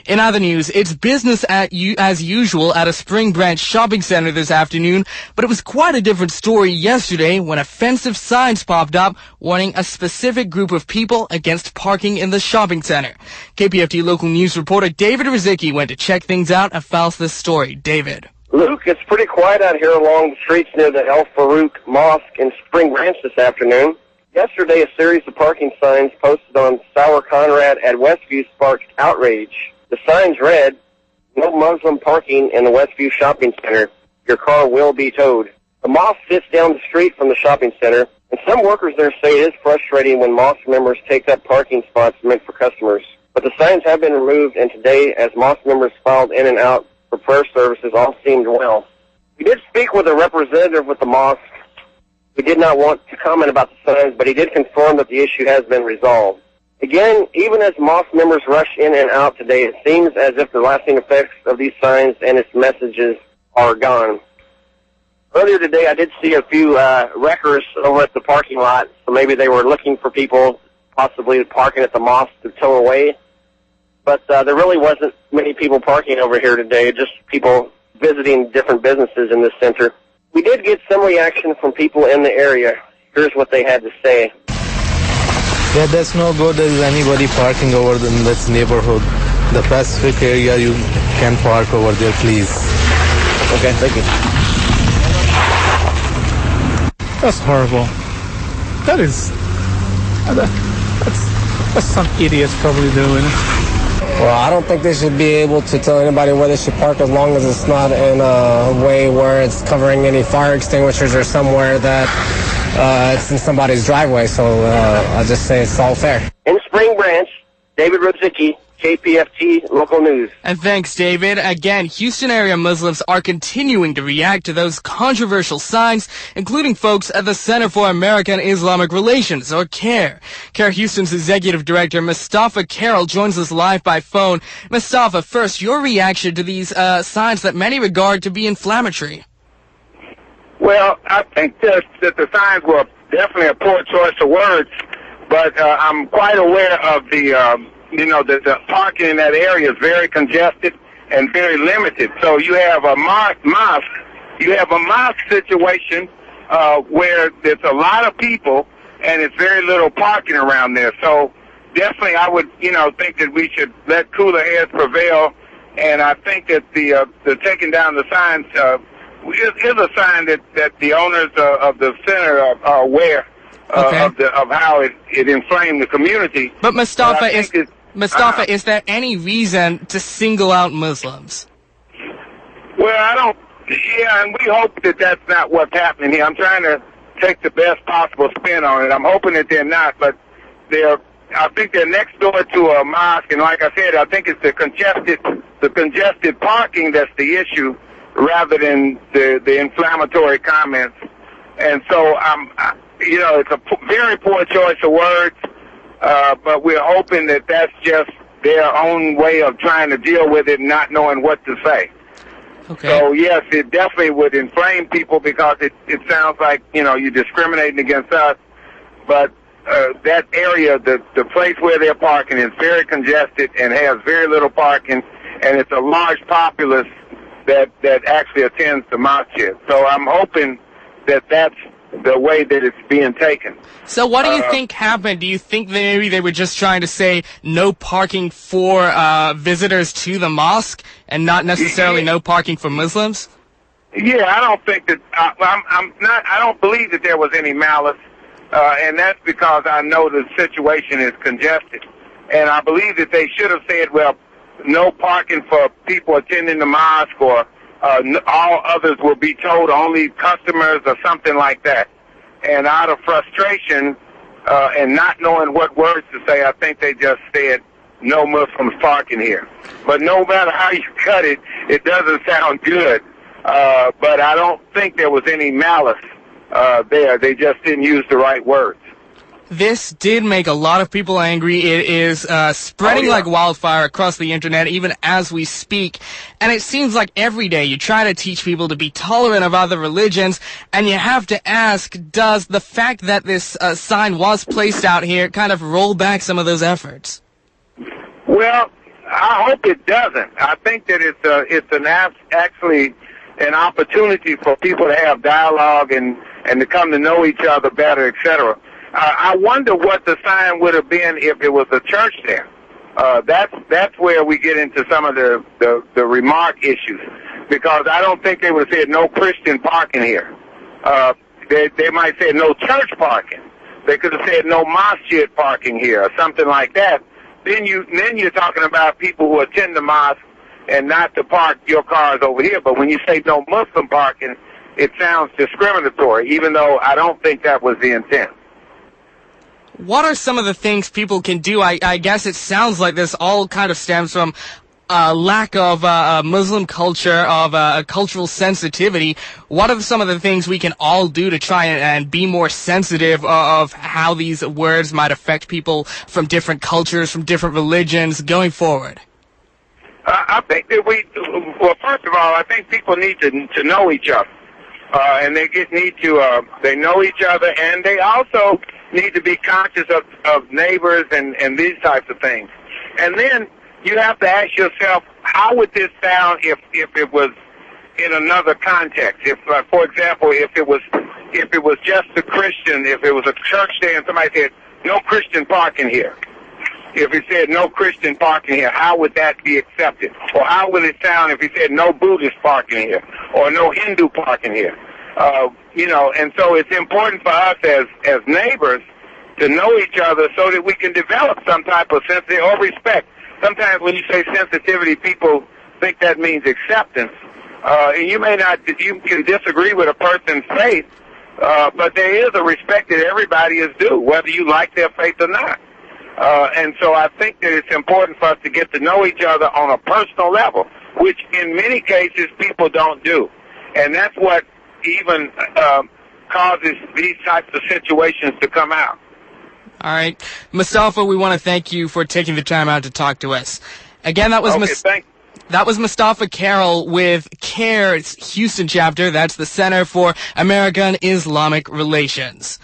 In other news, it's business as usual at a Spring Branch shopping center this afternoon, but it was quite a different story yesterday when offensive signs popped up warning a specific group of people against parking in the shopping center. KPFT local news reporter David Rizicki went to check things out and files this story. David. Luke, it's pretty quiet out here along the streets near the El Farouk Mosque in Spring Branch this afternoon. Yesterday, a series of parking signs posted on Sour Conrad at Westview sparked outrage. The signs read, "No Muslim parking in the Westview Shopping Center. Your car will be towed." The mosque sits down the street from the shopping center, and some workers there say it is frustrating when mosque members take up parking spots meant for customers. But the signs have been removed, and today, as mosque members filed in and out for prayer services, all seemed well. We did speak with a representative with the mosque. We did not want to comment about the signs, but he did confirm that the issue has been resolved. Again, even as mosque members rush in and out today, it seems as if the lasting effects of these signs and its messages are gone. Earlier today, I did see a few wreckers over at the parking lot, so maybe they were looking for people possibly parking at the mosque to tow away. But there really wasn't many people parking over here today, just people visiting different businesses in this center. We did get some reaction from people in the area. Here's what they had to say. Yeah, that's no good. There is anybody parking over in this neighborhood. The Pacific area, you can park over there, please. Okay, thank you. That's horrible. That's some idiots probably doing it. Well, I don't think they should be able to tell anybody where they should park as long as it's not in a way where it's covering any fire extinguishers or somewhere that it's in somebody's driveway. So I'll just say it's all fair. In Spring Branch, David Rizicki, KPFT Local News. And thanks, David. Again, Houston area Muslims are continuing to react to those controversial signs, including folks at the Center for American Islamic Relations, or CARE. CARE Houston's Executive Director, Mustafa Carroll, joins us live by phone. Mustafa, first, your reaction to these signs that many regard to be inflammatory. Well, I think that the signs were definitely a poor choice of words, but I'm quite aware of the parking in that area is very congested and very limited. So you have a mosque situation where there's a lot of people and it's very little parking around there. So definitely I would, think that we should let cooler heads prevail. And I think that the taking down the signs is a sign that the owners of the center are aware of how it inflamed the community. But Mustafa, is there any reason to single out Muslims? Well, and we hope that that's not what's happening here. I'm trying to take the best possible spin on it. I'm hoping that they're not, but I think they're next door to a mosque, and like I said, I think it's the congested parking that's the issue rather than the inflammatory comments. And so, it's a very poor choice of words. But we're hoping that that's just their own way of trying to deal with it and not knowing what to say. Okay. So, yes, it definitely would inflame people because it sounds like, you're discriminating against us. But that area, the place where they're parking is very congested and has very little parking, and it's a large populace that actually attends the masjid. So I'm hoping that that's the way that it's being taken. So what do you think happened? Do you think maybe they were just trying to say no parking for visitors to the mosque and not necessarily no parking for Muslims? Yeah, I don't think that I don't believe that there was any malice, and that's because I know the situation is congested. And I believe that they should have said, well, no parking for people attending the mosque, or all others will be told, only customers, or something like that. And out of frustration and not knowing what words to say, I think they just said no Muslims parking here. But no matter how you cut it, it doesn't sound good. But I don't think there was any malice there. They just didn't use the right words. This did make a lot of people angry. It is spreading like wildfire across the internet, even as we speak. And it seems like every day you try to teach people to be tolerant of other religions, and you have to ask, does the fact that this sign was placed out here kind of roll back some of those efforts? Well, I hope it doesn't. I think that actually an opportunity for people to have dialogue and to come to know each other better, etc. I wonder what the sign would have been if it was a church there. That's where we get into some of the remark issues, because I don't think they would have said no Christian parking here. They might say no church parking. They could have said no masjid parking here or something like that. Then you're talking about people who attend the mosque and not to park your cars over here. But when you say no Muslim parking, it sounds discriminatory, even though I don't think that was the intent. What are some of the things people can do? I guess it sounds like this all kind of stems from lack of Muslim culture, of cultural sensitivity. What are some of the things we can all do to try and be more sensitive of how these words might affect people from different cultures, from different religions going forward? I think that first of all, I think people need to know each other, and they know each other, and they also need to be conscious of neighbors and these types of things. And then you have to ask yourself, how would this sound if it was in another context? If, for example, if it was just a Christian, if it was a church there and somebody said no Christian parking here. If he said no Christian parking here, how would that be accepted? Or how would it sound if he said no Buddhist parking here or no Hindu parking here? And so it's important for us as neighbors to know each other so that we can develop some type of sensitivity or respect. Sometimes when you say sensitivity, people think that means acceptance. And you can disagree with a person's faith, but there is a respect that everybody is due, whether you like their faith or not. And so I think that it's important for us to get to know each other on a personal level, which in many cases people don't do. And that's what even causes these types of situations to come out. All right. Mustafa, we want to thank you for taking the time out to talk to us. Again, that was Mustafa Carroll with CARE's Houston chapter. That's the Center for American Islamic Relations.